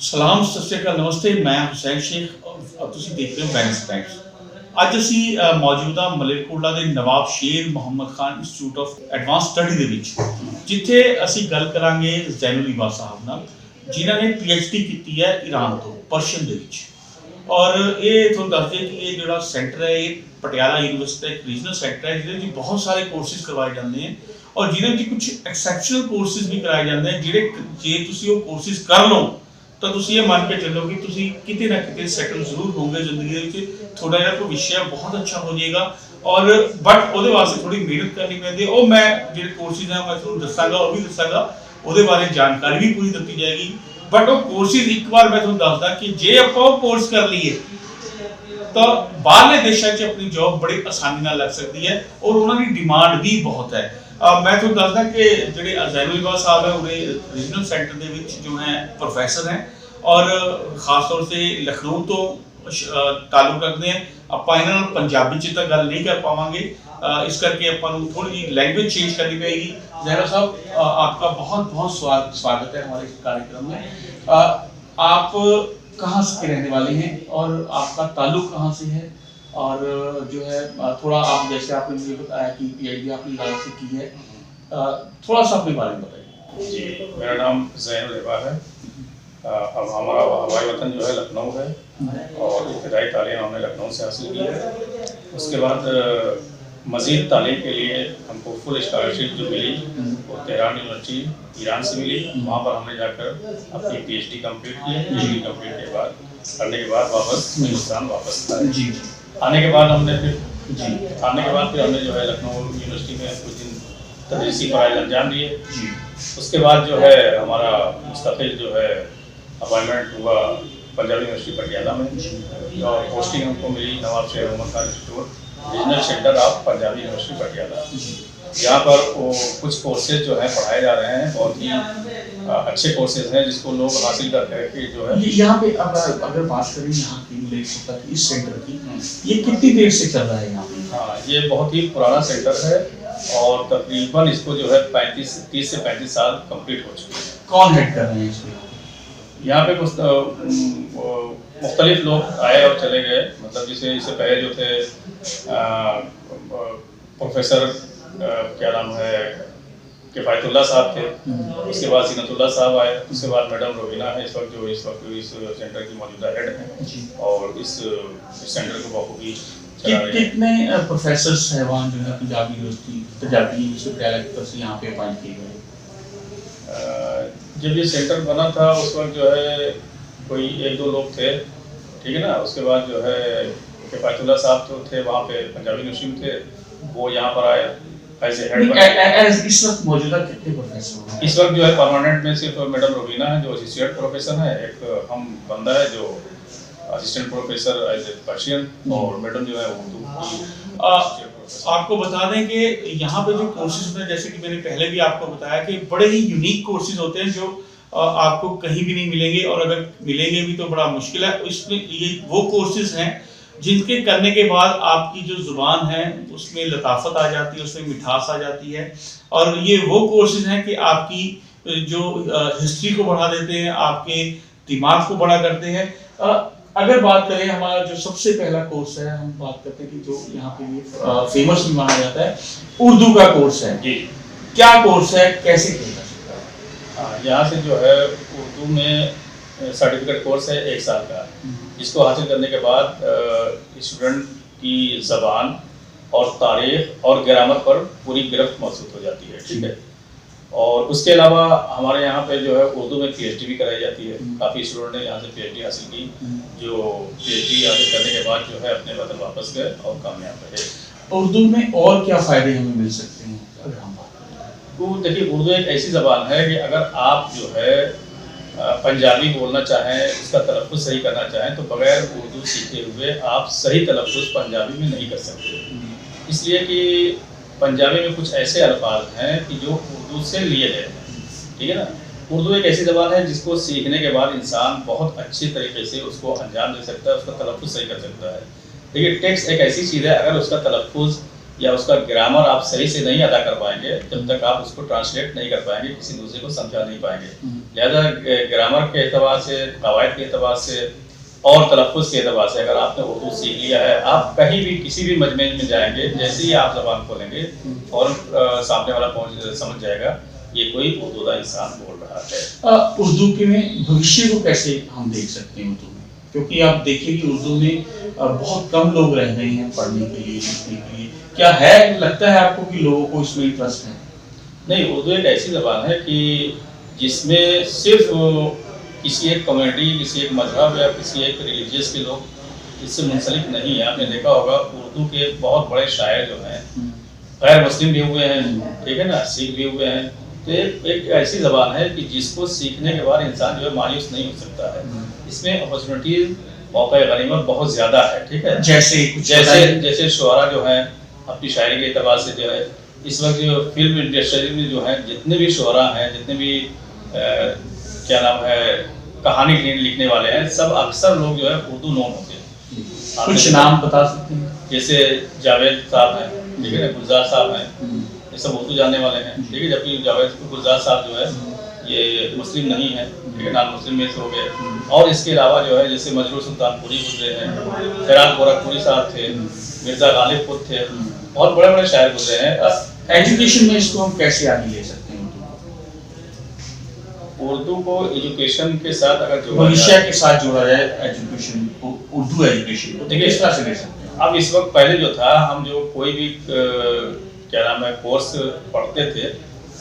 ਸਲਾਮ ਸਤਿ ਸ਼੍ਰੀ ਅਕਾਲ ਨਮਸਤੇ ਮੈਂ ਹੁਸੈਨ ਸ਼ੇਖ ਔਰ ਤੁਸੀਂ ਦੇਖ ਰਹੇ ਹੋ ਵੈਨਿਸ ਟਾਈਮਸ। ਅੱਜ ਅਸੀਂ ਮੌਜੂਦਾ ਮਲੇਰਕੋਟਲਾ ਦੇ Nawab Sher Muhammad Khan institute of advanced study ਦੇ ਵਿੱਚ, ਜਿੱਥੇ ਅਸੀਂ ਗੱਲ ਕਰਾਂਗੇ ਜ਼ੈਨੁਲ ਇਬਾ ਸਾਹਿਬ ਨਾਲ, ਜਿਨ੍ਹਾਂ ਨੇ PhD ਕੀਤੀ ਹੈ ਈਰਾਨ ਤੋਂ ਪਰਸ਼ੀਅਨ ਦੇ ਵਿੱਚ। ਔਰ ਇਹ ਤੁਹਾਨੂੰ ਦੱਸ ਦਈਏ ਕਿ ਇਹ ਜਿਹੜਾ ਸੈਂਟਰ ਹੈ ਇਹ ਪਟਿਆਲਾ ਯੂਨੀਵਰਸਿਟੀ ਦਾ ਇੱਕ ਰੀਜਨਲ ਸੈਂਟਰ ਹੈ, ਜਿਹਦੇ ਵਿੱਚ ਬਹੁਤ ਸਾਰੇ ਕੋਰਸਿਸ ਕਰਵਾਏ ਜਾਂਦੇ ਹਨ ਔਰ ਜਿਹਦੇ ਵਿੱਚ ਕੁਝ ਐਕਸੈਪਸ਼ਨਲ ਕੋਰਸਿਸ ਵੀ ਕਰਾਏ ਜਾਂਦੇ ਹਨ, ਜਿਹੜੇ ਜੇ ਤੁਸੀਂ ਉਹ ਕੋਰਸਿਸ ਕਰ ਲਓ ਤਾਂ ਤੁਸੀਂ ਇਹ ਮੰਨ ਕੇ ਚੱਲੋ ਕਿ ਤੁਸੀਂ ਕਿਤੇ ਨਾ ਕਿਤੇ ਸੈਟਲ ਜ਼ਰੂਰ ਹੋਵੋਗੇ ਜ਼ਿੰਦਗੀ ਦੇ ਵਿੱਚ। ਤੁਹਾਡਾ ਜਿਹੜਾ ਭਵਿੱਖ ਹੈ ਬਹੁਤ ਅੱਛਾ ਹੋ ਜਾਏਗਾ ਔਰ ਬਟ ਉਹਦੇ ਵਾਸਤੇ ਥੋੜੀ ਮਿਹਨਤ ਕਰਨੀ ਪੈਂਦੀ ਹੈ। ਉਹ ਮੈਂ ਜਿਹੜੇ ਕੋਰਸਿਸ ਹੈ ਮੈਂ ਤੁਹਾਨੂੰ ਦੱਸਾਂਗਾ, ਉਹ ਵੀ ਦੱਸਾਂਗਾ, ਉਹਦੇ ਬਾਰੇ ਜਾਣਕਾਰੀ ਵੀ ਪੂਰੀ ਦਿੱਤੀ ਜਾਏਗੀ। ਬਟ ਉਹ ਕੋਰਸਿਸ ਇੱਕ ਵਾਰ ਮੈਂ ਤੁਹਾਨੂੰ ਦੱਸਦਾ ਕਿ ਜੇ ਆਪਾਂ ਉਹ ਕੋਰਸ ਕਰ ਲਈਏ ਤਾਂ ਬਾਹਰਲੇ ਦੇਸ਼ਾਂ 'ਚ ਆਪਣੀ ਜੌਬ ਬੜੀ ਆਸਾਨੀ ਨਾਲ ਲੱਗ ਸਕਦੀ ਹੈ ਔਰ ਉਹਨਾਂ ਦੀ ਡਿਮਾਂਡ ਵੀ ਬਹੁਤ ਹੈ। मैं तो दसदा कि जो ज़ैनुल इबा साहब है उन्हें रीजनल सेंटर के विच जो है प्रोफैसर हैं और ख़ास तौर से लखनऊ तो ताल्लुक रखते हैं। आप इन्हां नाल पंजाबी च तो गल नहीं कर पावांगे, इस करके आपां नूं थोड़ी जी लैंग्वेज चेंज करनी पड़ेगी। ज़ैनुल साहब आपका बहुत बहुत स्वागत है हमारे कार्यक्रम में। आप कहाँ से रहने वाले हैं और आपका ताल्लुक कहाँ से है? और जो है थोड़ा आप जैसे आपने मुझे बताया कि PhD आपने ईरान से की है, थोड़ा सा अपने बारे में बताइए। जी, मेरा नाम ज़ैनुल इबा है। अब हमारा वतन जो है लखनऊ है और इब्तदाई तालीम हमने लखनऊ से हासिल की है। उसके बाद मज़ीद तालीम के लिए हमको फुल स्कॉलरशिप जो मिली वो तेहरान यूनिवर्सिटी ईरान से मिली। वहाँ पर हमने जाकर अपनी PhD कंप्लीट की। PhD कंप्लीट के बाद करने के बाद वापस हिंदुस्तान वापस आए। जी, आने के बाद हमने फिर हमने जो है लखनऊ यूनिवर्सिटी में कुछ दिन तदरीसी पढ़ाई अंजाम दिए। जी, उसके बाद जो है हमारा मुस्तकिल जो है अपॉइंटमेंट हुआ पंजाब यूनिवर्सिटी पटियाला में और पोस्टिंग हमको मिली नवाब शेर Muhammad Khan institute regional centre of Punjabi university Patiala. यहाँ पर वो कुछ कोर्सेज जो है पढ़ाए जा रहे हैं, बहुत ही अच्छे कोर्सेज हैं जिसको लोग हासिल करते हैं कि जो है यहाँ पे अब अगर बात करें यहाँ की मलेरकोटला की इस सेंटर की, ये कितनी देर से चल रहा है यहाँ पे? हाँ, ये बहुत ही पुराना सेंटर है और तकरीबन इसको जो है 30 से 35 साल कंप्लीट हो चुके हैं। कौन हेड कर रहे हैं इसमें? यहाँ पे कुछ मुख्तलिफ लोग आए और चले गए, मतलब जैसे इससे पहले जो थे प्रोफेसर क्या नाम है किफ़ायतुल्लाह साहब थे, उसके बाद ज़ीनतुल्लाह साहब आए, उसके बाद मैडम रोहिना है इस वक्त इस सेंटर की मौजूदा हेड हैं और इस सेंटर को बखूबी चला रहे हैं। कितने प्रोफेसर साहबान जो है पंजाबी यूनिवर्सिटी पटियाला की तरफ से यहाँ पे अपॉइंट किए गए? जब ये सेंटर बना था उस वक्त जो है कोई 1-2 लोग थे, ठीक है ना। उसके बाद जो है किफ़ायतुल्लाह साहब तो थे वहाँ पे पंजाबी यूनिवर्सिटी में थे, वो यहाँ पर आए ऐसे हेड। इस वक्त मौजूदा कितने प्रोफेसर हैं? इस वक्त जो है परमानेंट में सिर्फ मैडम रोहिना है जो असिस्टेंट प्रोफेसर है, एक हम बंदा है जो assistant professor as a Persian और मैडम जो है उर्दू की। आपको बता दें कि यहाँ पे जो कोर्सेज में, जैसे कि मैंने पहले भी आपको बताया कि बड़े ही यूनिक कोर्सेज होते हैं जो आपको कहीं भी नहीं मिलेंगे और अगर मिलेंगे भी तो बड़ा मुश्किल है। इसमें ये वो कोर्सेज हैं जिनके करने के बाद आपकी जो ज़ुबान है उसमें लताफत आ जाती है, उसमें मिठास आ जाती है। और ये वो कोर्सेज हैं कि आपकी जो हिस्ट्री को बढ़ा देते हैं, आपके दिमाग को बड़ा करते हैं। अगर बात करें हमारा जो सबसे पहला कोर्स है, हम बात करते हैं कि जो यहाँ पे फेमस भी माना जाता है, उर्दू का कोर्स है। जी, क्या कोर्स है, कैसे किया जा सकता है? यहाँ से जो है उर्दू में सर्टिफिकेट कोर्स है 1 साल का, जिसको हासिल करने के बाद स्टूडेंट की ज़बान और तारीख़ और ग्रामर पर पूरी गिरफ्त महसूस हो जाती है, ठीक है। और उसके अलावा हमारे यहाँ पे जो है उर्दू में PhD भी कराई जाती है। काफ़ी स्टूडेंट ने यहाँ से PhD हासिल की, जो PhD हासिल करने के बाद जो है अपने वतन वापस गए और कामयाब रहे। उर्दू में और क्या फ़ायदे हमें मिल सकते हैं अगर हम बात करें? तो देखिए, उर्दू एक ऐसी ज़बान है कि अगर आप जो है पंजाबी बोलना चाहें, उसका तलफ़्फ़ुज़ सही करना चाहें तो बग़ैर उर्दू सीखे हुए आप सही तलफ़्फ़ुज़ पंजाबी में नहीं कर सकते। इसलिए कि पंजाबी में कुछ ऐसे अल्फाज हैं कि जो उर्दू से लिए गए हैं, ठीक है ना। उर्दू एक ऐसी ज़बान है जिसको सीखने के बाद इंसान बहुत अच्छी तरीके से उसको अंजाम दे सकता है, उसका तलफ़्फ़ुज़ सही कर सकता है। देखिए, टेक्स्ट एक ऐसी चीज़ है, अगर उसका तलफ़्फ़ुज़ या उसका ग्रामर आप सही से नहीं अदा कर पाएंगे, जब तक आप उसको ट्रांसलेट नहीं कर पाएंगे, किसी दूसरे को समझा नहीं पाएंगे। लिहाजा ग्रामर के एतबार से, कवायद के एतबार से और तलफ़्फ़ुज़ के एतबार से अगर आपने उर्दू सीख लिया है, आप कहीं भी किसी भी मजमे में जाएंगे, जैसे ही आप ज़बान खोलेंगे फ़ौरन सामने वाला समझ जाएगा ये कोई उर्दूदा इंसान बोल रहा है। उर्दू के में भविष्य को कैसे हम देख सकते हैं उर्दू में? क्योंकि आप देखिए कि उर्दू में बहुत कम लोग रह गए हैं पढ़ने के लिए, लिखने के लिए। क्या है, लगता है आपको कि लोगों को इसमें इंटरेस्ट है? नहीं, उर्दू एक ऐसी ज़बान है कि जिसमें सिर्फ किसी एक कम्युनिटी, किसी एक मजहब या किसी एक रिलीजियस के लोग इससे मुंसलिक नहीं है। आपने देखा होगा उर्दू के बहुत बड़े शायर जो हैं गैर मुस्लिम भी हुए हैं, ठीक है ना, सिख भी हुए हैं। तो एक ऐसी ज़बान है कि जिसको सीखने के बाद इंसान जो है मायूस नहीं हो सकता है। इसमें अपॉर्चुनिटीज, मौक़ा गनीमत बहुत ज़्यादा है, ठीक है। जैसे शुअरा जो हैं अपनी शायरी के एतबार से जो है इस वक्त जो फिल्म इंडस्ट्री में जो है जितने भी शुअरा हैं, जितने भी क्या नाम है कहानी लिखने वाले हैं, सब अक्सर लोग जो है उर्दू नोन होते हैं। कुछ नाम बता सकते हैं? जैसे जावेद साहब हैं, ठीक है ना, गुलजार साहब हैं, ये सब उर्दू जानने वाले हैं, ठीक है। जबकि जावेद गुलजार साहब जो है ये मुस्लिम नहीं है, ठीक है, नॉन मुस्लिम में से हो गए। और इसके अलावा जो है जैसे मजरूर सुल्तानपुरी गुजरे हैं, खैरात गोरखपुरी साहब थे, मिर्ज़ा गालिब खुद थे, बहुत बड़े बड़े शायर गुजरे हैं। एजुकेशन में इसको हम कैसे आगे ले सकते हैं उर्दू को एजुकेशन के साथ अगर भविष्य के साथ जोड़ा जाए, एजुकेशन को, उर्दू एजुकेशन को देखिए किस तरह से ले सकते हैं? अब इस वक्त पहले जो था, हम जो कोई भी क्या नाम है कोर्स पढ़ते थे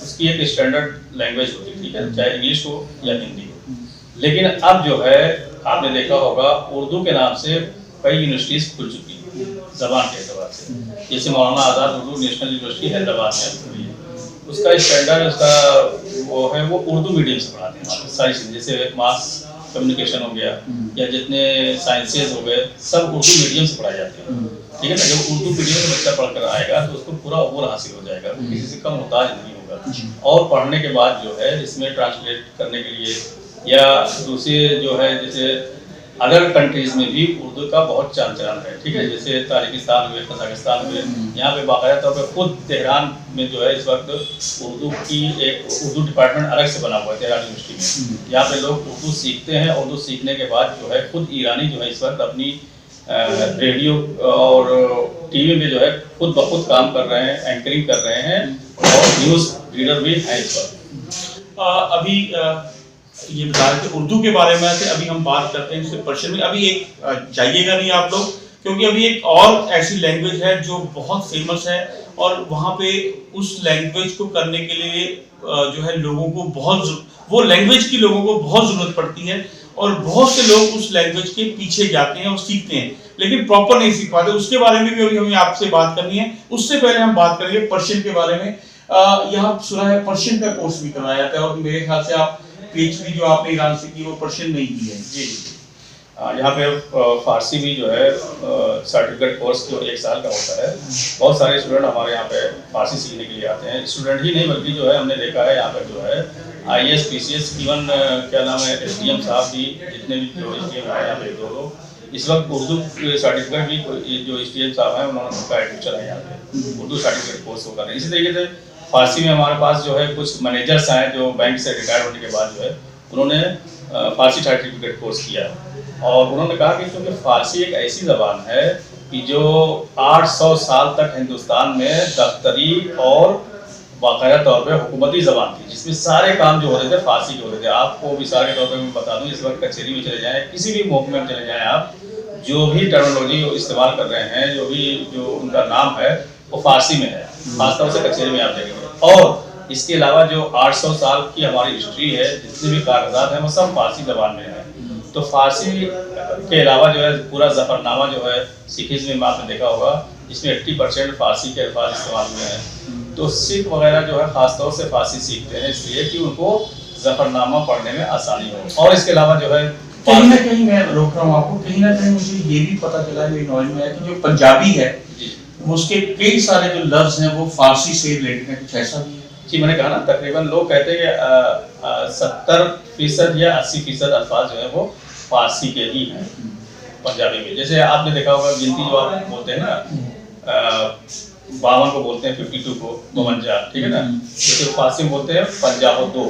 उसकी एक स्टैंडर्ड लैंग्वेज होती थी, ठीक है, चाहे इंग्लिश हो या हिंदी हो। लेकिन अब जो है आपने देखा होगा उर्दू के नाम से कई यूनिवर्सिटीज़ खुल चुकी हैं ज़बान के एतबार से। जैसे मौलाना आज़ाद उर्दू नेशनल यूनिवर्सिटी हैदराबाद में खुली है, उसका स्टैंडर्ड उसका वो है, वो उर्दू मीडियम से पढ़ाते हैं सारी चीज़ें, जैसे मास कम्युनिकेशन हो गया या जितने साइंसेज हो गए, सब उर्दू मीडियम से पढ़ाए जाते हैं, ठीक है ना। जब उर्दू मीडियम में बच्चा पढ़कर आएगा तो उसको पूरा अबूर हासिल हो जाएगा, किसी से कम मुहताज नहीं होगा। और पढ़ने के बाद जो है इसमें ट्रांसलेट करने के लिए या दूसरे जो है जैसे अदर कंट्रीज में भी उर्दू का बहुत चाल चलन है, ठीक है। जैसे ताजिकिस्तान हुए, कजाकिस्तान हुए, यहाँ पे बाकायदा तौर पर खुद तेहरान में जो है इस वक्त उर्दू की एक उर्दू डिपार्टमेंट अलग से बना हुआ है तेहरान यूनिवर्सिटी में। यहाँ पे लोग उर्दू सीखते हैं, उर्दू सीखने के बाद जो है खुद ईरानी जो है इस वक्त अपनी रेडियो और टीवी में जो है खुद ब खुद काम कर रहे हैं, एंकरिंग कर रहे हैं और न्यूज़ रीडर भी हैं इस वक्त। अभी ये बता रहे थे उर्दू के बारे में थे, अभी हम बात करते हैं इससे पर्शियन में। अभी एक जाइएगा नहीं आप लोग, क्योंकि अभी एक और ऐसी लैंग्वेज है जो बहुत फेमस है और वहाँ पे उस लैंग्वेज को करने के लिए जो है लोगों को वो लैंग्वेज की लोगों को बहुत ज़रूरत पड़ती है और बहुत से लोग उस लैंग्वेज के पीछे जाते हैं और सीखते हैं, लेकिन प्रॉपर नहीं सीख पाते। उसके बारे में भी अभी हमें आपसे बात करनी है। उससे पहले हम बात करेंगे पर्शियन के बारे में। यहाँ सुना है पर्शियन का कोर्स भी करवाया जाता है और मेरे ख्याल से आप पीएचडी जो आपने ईरान से की वो पर्शियन में ही की है। जी, यहाँ पे फारसी भी जो है सर्टिफिकेट कोर्स जो 1 साल का होता है। बहुत सारे स्टूडेंट हमारे यहाँ पे फारसी सीखने के लिए आते हैं। स्टूडेंट ही नहीं बल्कि जो है हमने देखा है यहाँ पे जो है IAS PCS इवन क्या नाम है SDM साहब भी, जितने भी जो SDM है यहाँ पे 2 लोग इस वक्त उर्दू सर्टिफिकेट भी जो SDM साहब हैं उन्होंने उनका एडमिशन है यहाँ पे उर्दू सर्टिफिकेट कोर्स वो कर रहे हैं। इसी तरीके से फारसी में हमारे पास जो है कुछ मैनेजर्स आए जो बैंक से रिटायर होने के बाद जो है उन्होंने फारसी सर्टिफिकेट कोर्स किया और उन्होंने कहा कि क्योंकि फारसी एक ऐसी ज़बान है कि जो 800 साल तक हिंदुस्तान में दफ्तरी और बाकायदा तौर पे हुकूमती ज़बान थी, जिसमें सारे काम जो होते थे फारसी के होते थे। आपको मिसाल के तौर पे मैं बता दूं, इस वक्त कचहरी में चले जाएं, किसी भी महकमे में चले जाएं, आप जो भी टर्मिनोलॉजी इस्तेमाल कर रहे हैं, जो उनका नाम है वो फारसी में है, खासतौर से कचहरी में आप देखेंगे। और इसके अलावा जो 800 साल की हमारी हिस्ट्री है, जितने भी कागजात हैं वो सब फारसी ज़बान में है। तो फारसी के अलावा जो है पूरा ज़फ़रनामा जो है सिखिज़्म में आपने देखा होगा, इसमें 80% फारसी के अल्फाज इस्तेमाल हुए हैं। तो सिख वगैरह जो है ख़ासतौर से फारसी सीखते हैं इसलिए कि उनको ज़फ़रनामा पढ़ने में आसानी हो। और इसके अलावा जो है कहीं ना कहीं मैं रोक रहा हूँ आपको, कहीं ना कहीं मुझे ये भी पता चला मेरी नॉलेज में है कि जो पंजाबी है उसके कई सारे जो लफ्ज़ हैं वो फारसी से रिलेटेड हैं, कुछ ऐसा भी है? जी, मैंने कहा ना तकरीबन लोग कहते हैं कि 70% या 80% अल्फाज जो है वो फारसी के ही हैं पंजाबी में। जैसे आपने देखा होगा गिनती जो आप बोलते हैं ना 52 को बोलते हैं, 52 को 52, ठीक है ना। जैसे फारसी में बोलते हैं 52,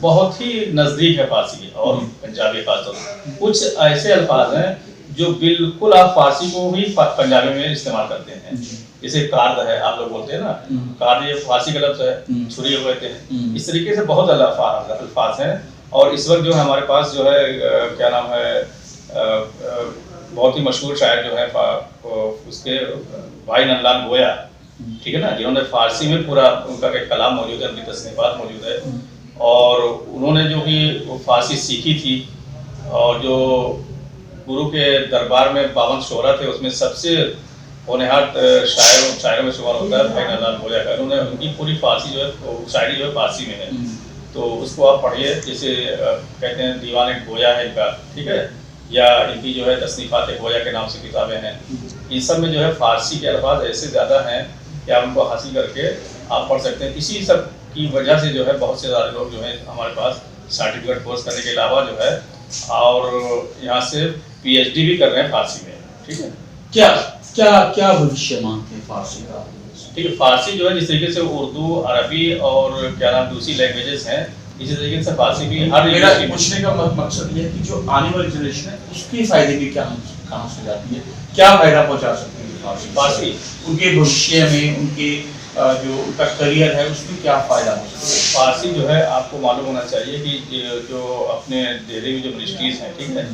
बहुत ही नजदीक है फारसी के और पंजाबी खासतौर पर। कुछ ऐसे अल्फाज हैं जो बिल्कुल आप फारसी को ही पंजाबी में इस्तेमाल करते हैं। जैसे कार्द है, आप लोग बोलते हैं ना, कार्द ये फारसी का लफ्ज है, छुरी को कहते हैं। इस तरीके से बहुत अल्फाज हैं। और इस वक्त जो है हमारे पास जो है क्या नाम है, बहुत ही मशहूर शायर जो है उसके भाई नंदलाल गोया, ठीक है ना, जिन्होंने फारसी में पूरा उनका एक कलाम मौजूद है, उनकी तसनीफात मौजूद है। और उन्होंने जो कि फारसी सीखी थी और जो गुरु के दरबार में 52 शोहरा थे, उसमें सबसे होनहार शायरों में शुमार होता है भाई नंदलाल गोया का। उन्होंने उनकी पूरी फारसी जो है शायरी जो है फारसी में है, तो उसको आप पढ़िए। जैसे कहते हैं दीवान गोया है इनका, ठीक है, या इनकी जो है तसनीफात गोया के नाम से किताबें हैं। इन सब में जो है फारसी के अल्फाज ऐसे ज़्यादा हैं कि आप उनको हासिल करके आप पढ़ सकते हैं। इसी सब की वजह से जो है बहुत से ज़्यादा लोग जो है हमारे पास सर्टिफिकेट कोर्स करने के अलावा जो है और यहाँ से PhD भी कर रहे हैं फारसी में, ठीक है। क्या क्या क्या भविष्य मानते हैं फारसी का? ठीक है, फारसी जो है जिस तरीके से उर्दू, अरबी और क्या नाम दूसरी लैंग्वेजेस हैं, इसी तरीके से फारसी भी हर मेरा पूछने का मकसद ये है कि जो आने वाली जनरेशन है उसके फायदे भी क्या कहाँ से जाती है, क्या फायदा पहुंचा सकती है फारसी उनके भविष्य में, उनके जो उनका करियर है उसमें क्या फायदा हो सकता है? फारसी जो है आपको मालूम होना चाहिए कि जो अपने दिल्ली में जो मिनिस्ट्रीज हैं, ठीक है,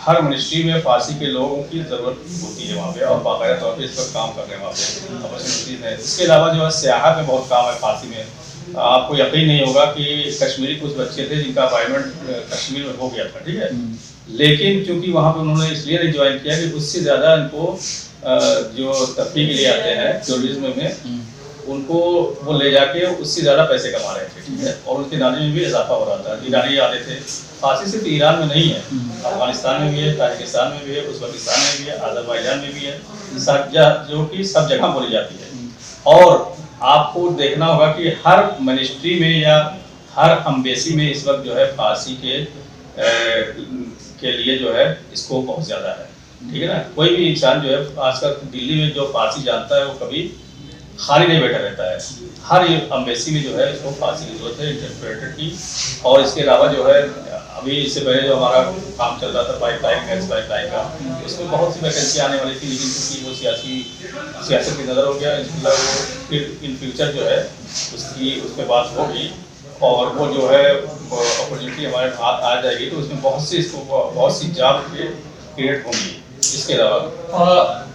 हर मिनिस्ट्री में फारसी के लोगों की ज़रूरत होती है वहाँ पे, और बाकायदा तौर पे इस पर काम कर रहे हैं वहाँ पे अपॉर्चुनिटीज़ हैं। इसके अलावा जो है सियाहत में बहुत काम है फारसी में। आपको यकीन नहीं होगा कि कश्मीरी कुछ बच्चे थे जिनका अपॉइंटमेंट कश्मीर में हो गया था, ठीक है, लेकिन चूंकि वहाँ पे उन्होंने इसलिए नहीं ज्वाइन किया कि उससे ज़्यादा इनको जो तफरीह के लिए आते हैं टूरिज्म में, उनको वो ले जाके उससे ज़्यादा पैसे कमा रहे थे, ठीक है, और उनके नाले में भी इजाफा हो रहा था। ईरानी आते थे। फारसी सिर्फ ईरान में नहीं है, अफगानिस्तान में भी है, ताजिकिस्तान में भी है, उज़्बेकिस्तान में भी है, अज़रबैजान में भी है, जो कि सब जगह बोली जाती है। और आपको देखना होगा कि हर मिनिस्ट्री में या हर अम्बेसी में इस वक्त जो है फारसी के लिए जो है स्कोप बहुत ज़्यादा है, ठीक है ना। कोई भी इंसान जो है आजकल दिल्ली में जो फारसी जानता है वो कभी खाली नहीं बैठा रहता है। हर अम्बेसी में जो है इसको फारसी की जरूरत है, इंटरप्रेटर की। और इसके अलावा जो है अभी इससे पहले जो हमारा काम चल रहा था पाइपलाइन, गैस पाइपलाइन का, उसमें बहुत सी वैकेंसी आने वाली थी, लेकिन क्योंकि वो सियासत की नज़र हो गया, वो फिर इन फ्यूचर जो है उस पर बात होगी और वो जो है अपॉर्चुनिटी हमारे हाथ आ जाएगी, तो उसमें बहुत सी जॉब क्रिएट होंगी। इसके अलावा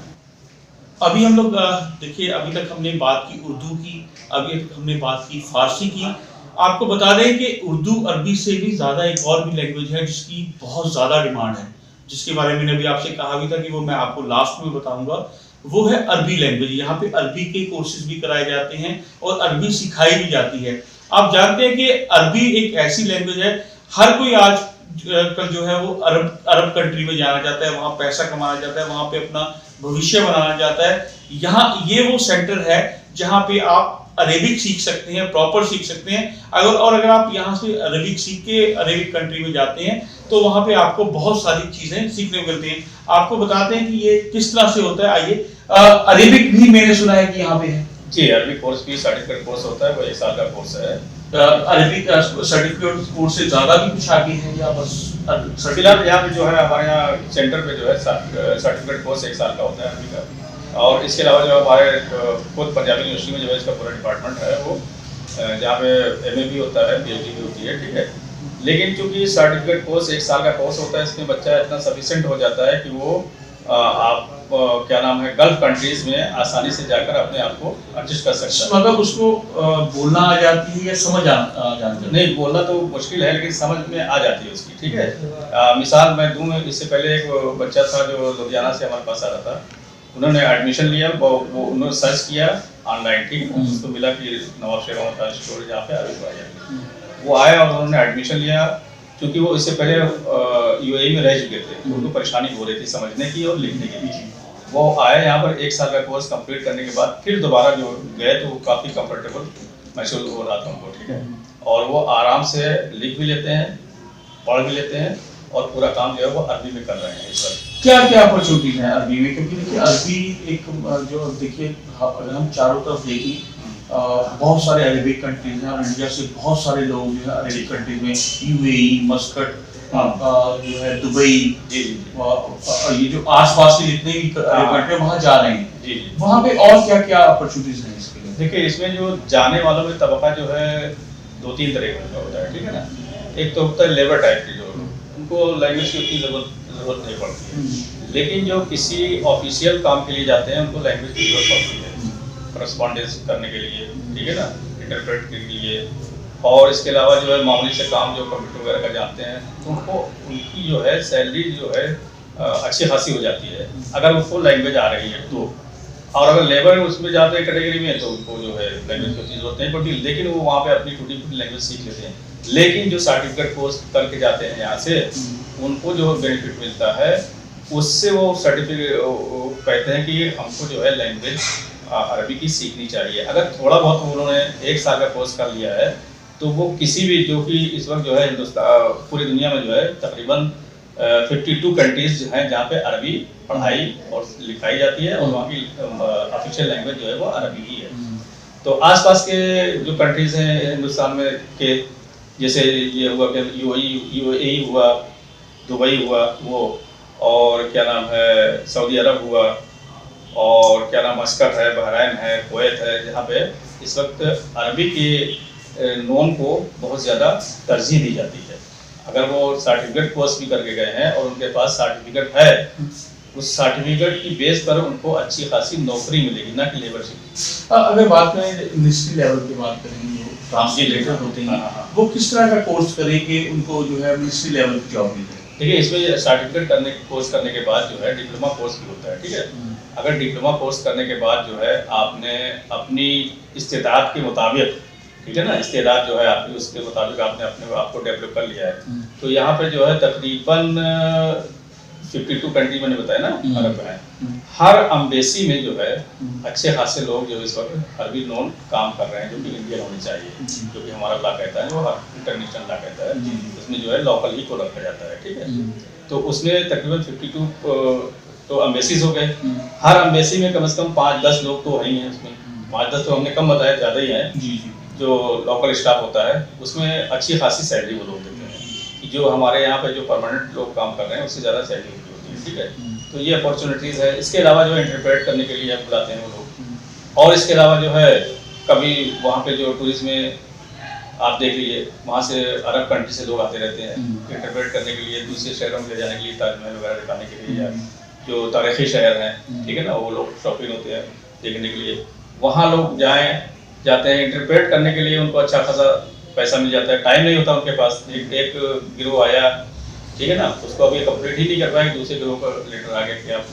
अभी हम लोग देखिए, अभी तक हमने बात की उर्दू की, अभी तक हमने बात की फारसी की। आपको बता दें कि उर्दू अरबी से भी ज़्यादा एक और भी लैंग्वेज है जिसकी बहुत ज़्यादा डिमांड है, जिसके बारे में मैंने अभी आपसे कहा भी था कि वो मैं आपको लास्ट में बताऊंगा। वो है अरबी लैंग्वेज। यहाँ पे अरबी के कोर्सेज भी कराए जाते हैं और अरबी सिखाई भी जाती है। आप जानते हैं कि अरबी एक ऐसी लैंग्वेज है, हर कोई आज कल जो है वो अरब कंट्री में जाना चाहता है, वहाँ पैसा कमाना चाहता है, वहाँ पे अपना भविष्य बनाना चाहता है। यहाँ ये वो सेंटर है जहाँ पे आप अरेबिक सीख सकते हैं, प्रॉपर सीख सकते हैं। अगर आप यहाँ से अरेबिक सीख के अरेबिक कंट्री में जाते हैं तो वहाँ पे आपको बहुत सारी चीजें सीखने को मिलती हैं। आपको बताते हैं कि ये किस तरह से होता है। आइए, अरेबिक भी मैंने सुना है कि यहाँ पे है। जी, अरबिक कोर्स भी सर्टिफिकेट कोर्स होता है, वो 1 साल का कोर्स है। अरबिक सर्टिफिकेट कोर्स से ज्यादा भी कुछ आगे है या बस फिलहाल यहाँ पे जो है हमारे यहाँ सेंटर पे जो है सर्टिफिकेट कोर्स 1 साल का होता है अरबी का। और इसके अलावा जो हमारे खुद पंजाबी यूनिवर्सिटी में जो है इसका पूरा डिपार्टमेंट है, वो जहाँ पे MA भी होता है, PhD भी होती है, ठीक है। लेकिन चूंकि सर्टिफिकेट कोर्स 1 साल का कोर्स होता है, इसमें बच्चा इतना सफिशिएंट हो जाता है कि वो आप क्या नाम है गल्फ कंट्रीज में आसानी से जाकर अपने आप को एडजस्ट कर सकता है। मतलब उसको बोलना आ जाती है या समझ जाती है? नहीं, बोलना तो मुश्किल है लेकिन समझ में आ जाती है उसकी, ठीक है। मिसाल मैं दूं, इससे पहले एक बच्चा था जो लुधियाना से हमारे पास आ रहा था। उन्होंने एडमिशन लिया, वो उन्होंने सर्च किया ऑनलाइन, ठीक है, उसको मिला कि नवाब शेर मोहम्मद खान स्टोर जहाँ पे अरबिक वो आया और उन्होंने एडमिशन लिया। क्योंकि वो इससे पहले UAE में रह चुके थे, उनको परेशानी हो रही थी समझने की और लिखने की। वो आए यहाँ पर 1 साल का कोर्स कंप्लीट करने के बाद फिर दोबारा जो गए तो वो काफ़ी कंफर्टेबल महसूस हो रहा था उनको, ठीक है। और वो आराम से लिख भी लेते हैं, पढ़ भी लेते हैं और पूरा काम जो है वो अरबी में कर रहे हैं इस वक्त। क्या क्या अपॉर्चुनिटीज हैं अरबी में, क्योंकि देखिए अरबी एक जो देखिए अगर हम चारों तरफ देखें बहुत सारे अरेबिक कंट्रीज हैं और इंडिया से बहुत सारे लोग जो है अरेबिक कंट्रीज में यूएई, मस्कट, आपका जो है दुबई, जी जी ये जो आसपास के जितने भी अरब कंट्री हैं वहाँ जा रहे हैं। जी जी। वहाँ पे और क्या क्या अपॉर्चुनिटीज हैं इसके लिए? देखिए इसमें जो जाने वालों में तबका जो है 2-3 तरह का होता है, ठीक है ना। एक तो होता है लेबर टाइप की, जो उनको लैंग्वेज की उतनी ज़रूरत नहीं पड़ती है, लेकिन जो किसी ऑफिशियल काम के लिए जाते हैं उनको लैंग्वेज की ज़रूरत पड़ती है, करस्पॉन्डेंस करने के लिए, ठीक है ना, इंटरप्रेट के लिए। और इसके अलावा जो है मामूली से काम जो कंप्यूटर वगैरह का जानते हैं तो उनको उनकी जो है सैलरी जो है अच्छी खासी हो जाती है अगर उनको लैंग्वेज आ रही है तो। और अगर लेबर उसमें जाते हैं कैटेगरी में तो उनको जो है लैंग्वेज की जरूरत नहीं पड़ती, लेकिन वो वहाँ पे अपनी टूटी फूटी लैंग्वेज सीख लेते हैं। लेकिन जो सर्टिफिकेट कोर्स करके जाते हैं यहाँ से उनको जो बेनिफिट मिलता है उससे वो सर्टिफिकेट कहते हैं कि हमको जो है लैंग्वेज अरबी की सीखनी चाहिए। अगर थोड़ा बहुत उन्होंने 1 साल का कोर्स कर लिया है तो वो किसी भी, जो कि इस वक्त जो है हिंदुस्तान पूरी दुनिया में जो है तकरीबन 52 कंट्रीज हैं जहाँ पे अरबी पढ़ाई और लिखाई जाती है और वहाँ की ऑफिशियल लैंग्वेज जो है वो अरबी ही है। तो आसपास के जो कंट्रीज हैं हिंदुस्तान में के, जैसे ये हुआ कि यूएई हुआ, दुबई हुआ वो, और क्या नाम है सऊदी अरब हुआ, और क्या नाम मस्कट है, बहरैन है, कुवैत है, जहाँ पे इस वक्त अरबी के नॉन को बहुत ज़्यादा तरजीह दी जाती है। अगर वो सर्टिफिकेट कोर्स भी करके गए हैं और उनके पास सर्टिफिकेट है, उस सर्टिफिकेट की बेस पर उनको अच्छी खासी नौकरी मिलेगी, ना कि लेबरशिप। अगर बात करें मिनिस्ट्री लेवल की बात करें, जो ट्रांसलेटर होते हैं वो किस तरह का कोर्स करें कि उनको जो है मिनिस्ट्री लेवल की जॉब मिले? देखिए इसमें सर्टिफिकेट कोर्स करने के बाद जो है डिप्लोमा कोर्स भी होता है, ठीक है। अगर डिप्लोमा कोर्स करने के बाद जो है आपने अपनी इस्तेदाद के मुताबिक, ठीक है ना, इस्तेदाद जो है आपकी उसके मुताबिक आपने अपने आप को डेवलप कर लिया है, तो यहाँ पे जो है तकरीबन 52 कंट्री मैंने बताया ना अरब है, हर अम्बेसी में जो है अच्छे खासे लोग जो इस वक्त अरबी नॉन काम कर रहे हैं, जो कि इंडियन होनी चाहिए, जो कि हमारा लॉ कहता है, जो इंटरनेशनल लॉ कहता है, उसमें जो है लोकल ही को रखा जाता है, ठीक है। तो उसमें तकरीबन 52 तो अम्बेसीज हो गए। हर अम्बेसी में कम से कम 5-10 लोग तो है ही हैं उसमें, 5-10 तो हमने कम बताया, ज़्यादा ही हैं। जो लोकल स्टाफ होता है उसमें अच्छी खासी सैलरी वो लोग देते हैं, कि जो हमारे यहाँ पे जो परमानेंट लोग काम कर रहे हैं उससे ज़्यादा सैलरी उनकी होती है, ठीक है। तो ये अपॉर्चुनिटीज़ है। इसके अलावा जो है इंटरप्रेट करने के लिए बुलाते हैं वो लोग, और इसके अलावा जो है कभी वहाँ पे जो टूरिज्म में आप देख लीजिए, वहाँ से अरब कंट्री से लोग आते रहते हैं इंटरप्रेट करने के लिए, दूसरे शहरों में ले जाने के लिए, ताजमहल वगैरह दिखाने के लिए, या जो तारीखी शहर हैं, ठीक है ना, वो लोग शौकीन होते हैं देखने के लिए, वहाँ लोग जाते हैं इंटरप्रेट करने के लिए। उनको अच्छा खासा पैसा मिल जाता है, टाइम नहीं होता उनके पास। एक गिरोह आया, ठीक है ना, उसको अभी कंप्लीट ही नहीं कर पाए, दूसरे गिरोह का लेटर आ गया कि आप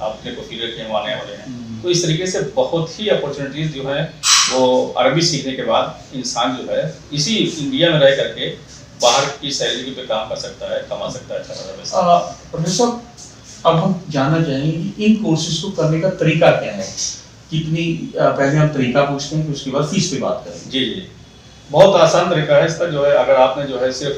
अपने को फील के हम आने वाले हैं। तो इस तरीके से बहुत ही अपॉर्चुनिटीज़ जो है वो अरबी सीखने के बाद इंसान जो है इसी इंडिया में रह करके बाहर की सैलरी पे काम कर सकता है, कमा सकता है अच्छा खासा पैसा। प्रोफेसर साहब, अब हम जानना चाहेंगे कि इन कोर्सेज को करने का तरीका क्या है, कितनी पहले हम तरीका पूछते हैं, उसके बाद फीस पे बात करें। जी जी, बहुत आसान तरीका है इसका। जो है अगर आपने जो है सिर्फ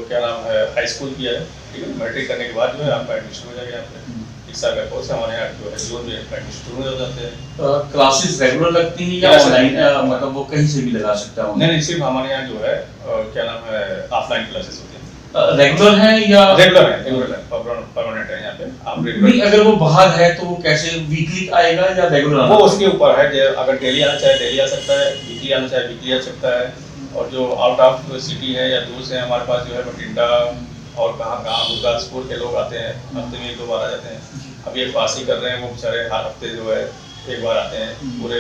क्या नाम है हाई स्कूल किया है, ठीक है, मैट्रिक करने के बाद जो है आपका एडमिशन हो जाएगा यहाँ पे। 1 साल का कोर्स हमारे यहाँ जो है जून में एडमिशन शुरू हो जाते हैं। क्लासेस रेगुलर लगती हैं या ऑनलाइन, मतलब वो कहीं से भी लगा सकता है? नहीं, सिर्फ हमारे यहाँ जो है क्या नाम है ऑफलाइन क्लासेस होती है। रेगुलर है या रेगुलर है, परमानेंट है यहाँ पे। आप नहीं, अगर वो बाहर है तो वो कैसे वीकली आएगा या रेगुलर? वो उसके ऊपर है, अगर डेली आना चाहे डेली आ सकता है, वीकली आना चाहे वीकली आ सकता है। और जो आउट ऑफ सिटी है या दूर से हमारे पास जो है बठिंडा और कहाँ गुरदासपुर के लोग आते हैं, हफ्ते में 1-2 बार आ जाते हैं। अभी एक पास ही कर रहे हैं, वो बेचारे हर हफ्ते जो है 1 बार आते हैं, पूरे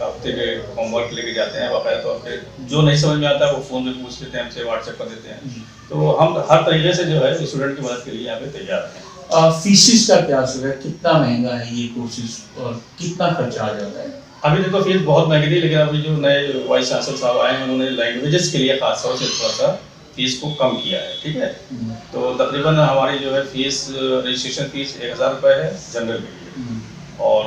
हफ्ते के होमवर्क लेके जाते हैं बाकायदा तौर पे। जो नहीं समझ में आता है वो फ़ोन में पूछ लेते हैं, हमसे व्हाट्सएप कर देते हैं। तो हम हर तरीके से जो है स्टूडेंट की मदद के लिए यहाँ पे तैयार हैं। फीसिस का क्या असर है, कितना महंगा है ये कोर्सेज और कितना खर्चा आ जाता है? अभी देखो फीस बहुत महंगी थी, लेकिन अभी जो नए वाइस चांसलर साहब आए हैं उन्होंने लैंग्वेजेस के लिए खास तौर से थोड़ा सा फीस को कम किया है, ठीक है। तो तकरीबन हमारी जो है फीस, रजिस्ट्रेशन फीस 1000 रुपये है जनरल के लिए, और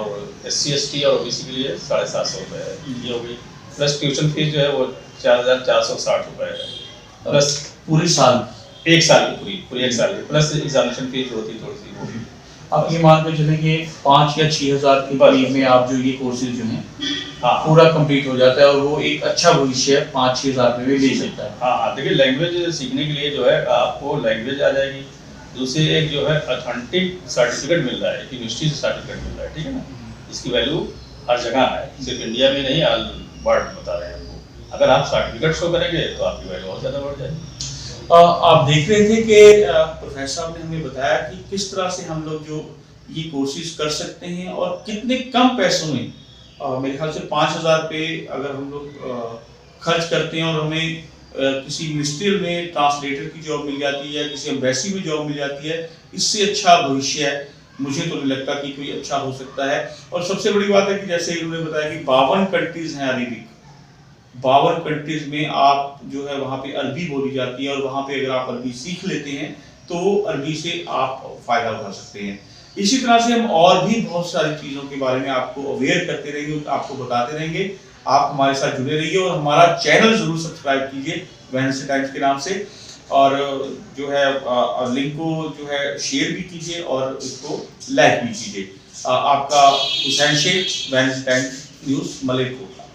SC ST और OBC के लिए 750 रुपये है, ये हो गई। प्लस ट्यूशन फीस जो है वो 4460 रुपये है, प्लस पूरे साल एक साल की पूरी एक साल की प्लस एग्जामिनेशन फीस जो होती है थोड़ी सी वो भी। आप ये मान के चलें कि 5 या 6 हज़ार के बस, करीब में आप जो ये कोर्सेज जो हैं हाँ पूरा कंप्लीट हो जाता है और वो एक अच्छा भविष्य 5-6 हज़ार रुपये में ले सकता है। हाँ, देखिए लैंग्वेज सीखने के लिए जो है आपको लैंग्वेज आ जाएगी, दूसरी एक जो है ऑथेंटिक सर्टिफिकेट मिल रहा है, यूनिवर्सिटी से सर्टिफिकेट मिल रहा है, ठीक है ना। इसकी वैल्यू हर जगह है, सिर्फ इंडिया में नहीं, ऑल वर्ल्ड बता रहे हैं आपको। अगर आप सर्टिफिकेट शो करेंगे तो आपकी वैल्यू और ज़्यादा बढ़ जाएगी। आप देख रहे थे कि प्रोफेसर साहब ने हमें बताया कि किस तरह से हम लोग जो ये कोर्सेज कर सकते हैं और कितने कम पैसों में, मेरे ख्याल से 5,000 रुपये अगर हम लोग खर्च करते हैं और हमें किसी मिनिस्ट्रियल में ट्रांसलेटर की जॉब मिल जाती है या किसी एम्बेसी में जॉब मिल जाती है, इससे अच्छा भविष्य मुझे तो नहीं लगता कि कोई अच्छा हो सकता है। और सबसे बड़ी बात है कि जैसे इन्होंने बताया कि 52 कंट्रीज हैं अरेबिक, 52 कंट्रीज में आप जो है वहाँ पे अरबी बोली जाती है और वहाँ पे अगर आप अरबी सीख लेते हैं तो अरबी से आप फ़ायदा उठा सकते हैं। इसी तरह से हम और भी बहुत सारी चीज़ों के बारे में आपको अवेयर करते रहेंगे, आपको बताते रहेंगे। आप हमारे साथ जुड़े रहिए और हमारा चैनल ज़रूर सब्सक्राइब कीजिए वेडनेसडे टाइम्स के नाम से, और जो है लिंक को जो है शेयर भी कीजिए और इसको लाइक भी कीजिए। आपका Hussain Sheikh, Wednesday Times News, Malerkotla.